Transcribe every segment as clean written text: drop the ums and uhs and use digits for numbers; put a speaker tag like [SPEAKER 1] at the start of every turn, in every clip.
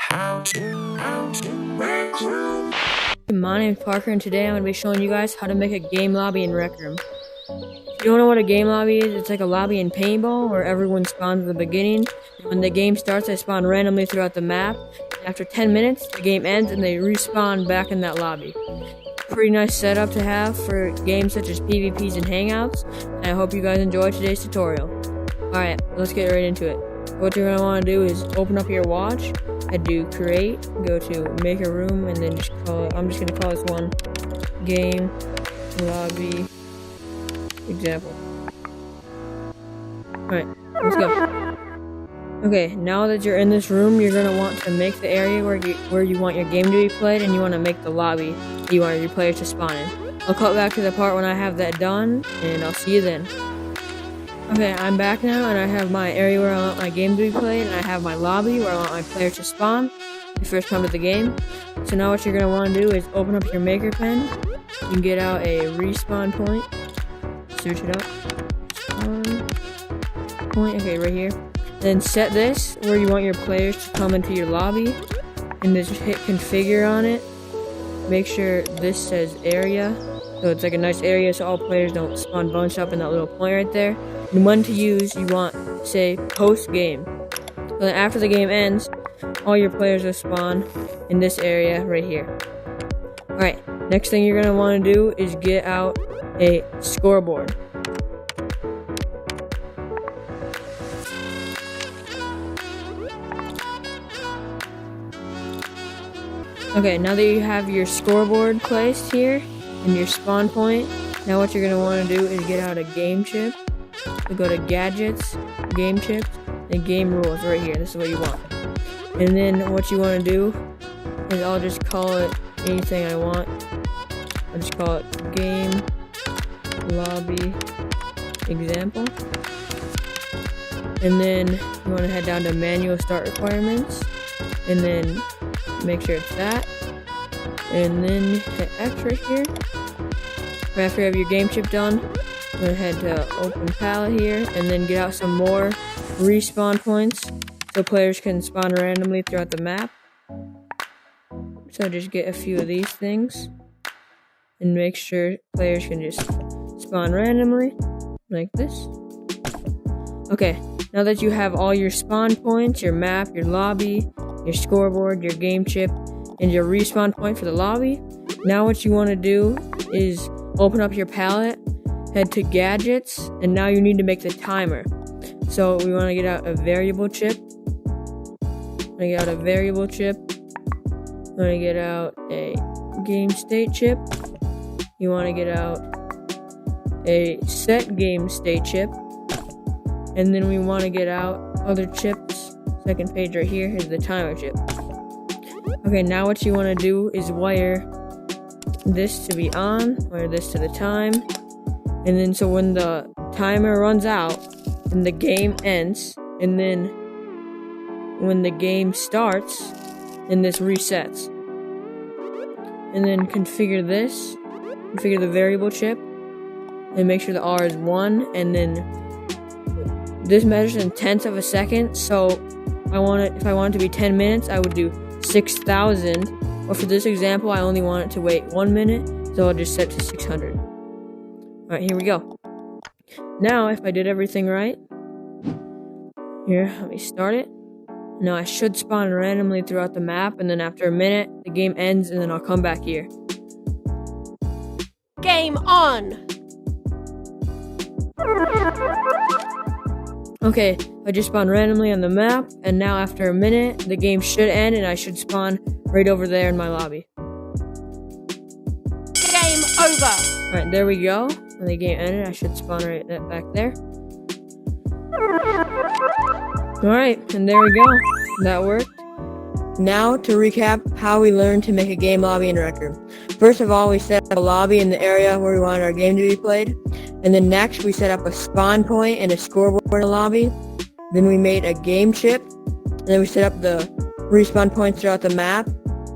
[SPEAKER 1] My name's Parker, and today I'm going to be showing you guys how to make a game lobby in Rec Room. If you don't know what a game lobby is, it's like a lobby in paintball where everyone spawns at the beginning. And when the game starts, they spawn randomly throughout the map. After 10 minutes, the game ends and they respawn back in that lobby. Pretty nice setup to have for games such as PvPs and Hangouts, and I hope you guys enjoy today's tutorial. Alright, let's get right into it. What you're going to want to do is open up your watch, head to create, go to make a room, and then just call it, I'm just going to call this one game lobby example. Alright, let's go. Okay, now that you're in this room, you're going to want to make the area where you want your game to be played, and you want to make the lobby you want your players to spawn in. I'll cut back to the part when I have that done, and I'll see you then. Okay, I'm back now, and I have my area where I want my game to be played, and I have my lobby where I want my players to spawn when they first come to the game. So now what you're going to want to do is open up your maker pen. You can get out a respawn point. Search it up. Spawn point, okay, right here. Then set this where you want your players to come into your lobby, and just hit configure on it. Make sure this says area, so it's like a nice area so all players don't spawn bunched up in that little point right there. And when to use, you want to say post game. So then after the game ends, all your players will spawn in this area right here. Alright, next thing you're going to want to do is get out a scoreboard. Okay, now that you have your scoreboard placed here and your spawn point, now what you're going to want to do is get out a game chip. So go to gadgets, game chips, and game rules right here. This is what you want. And then what you want to do is I'll just call it anything I want. I'll just call it game lobby example. And then you want to head down to manual start requirements, and then make sure it's that, and then hit X right here. Right after you have your game chip done, go ahead to open palette here, and then get out some more respawn points so players can spawn randomly throughout the map. So just get a few of these things and make sure players can just spawn randomly like this. Okay, now that you have all your spawn points, your map, your lobby, your scoreboard, your game chip, and your respawn point for the lobby, now what you want to do is open up your palette, head to gadgets, and now you need to make the timer. So we want to get out a variable chip. Want to get out a variable chip. Want to get out a game state chip. You want to get out a set game state chip, and then we want to get out other chips. Second page right here is the timer chip. Okay, now what you want to do is wire this to be on, wire this to the time, and then so when the timer runs out and the game ends, and then when the game starts, then this resets. And then configure the variable chip, and make sure the R is 1, and then this measures in tenths of a second, so if I want it to be 10 minutes, I would do 6,000. But for this example, I only want it to wait 1 minute, so I'll just set to 600. Alright, here we go. Now, if I did everything right, here, let me start it. Now I should spawn randomly throughout the map, and then after a minute, the game ends, and then I'll come back here.
[SPEAKER 2] Game on!
[SPEAKER 1] Okay, I just spawned randomly on the map, and now after a minute, the game should end, and I should spawn right over there in my lobby.
[SPEAKER 2] Game over!
[SPEAKER 1] Alright, there we go. When the game ended, I should spawn right back there. Alright, and there we go. That worked. Now, to recap how we learned to make a game lobby in Rec Room. First of all, we set up a lobby in the area where we wanted our game to be played. And then next, we set up a spawn point and a scoreboard in the lobby. Then we made a game chip. And then we set up the respawn points throughout the map.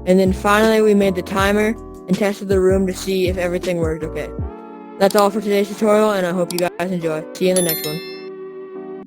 [SPEAKER 1] And then finally, we made the timer and tested the room to see if everything worked okay. That's all for today's tutorial, and I hope you guys enjoy. See you in the next one.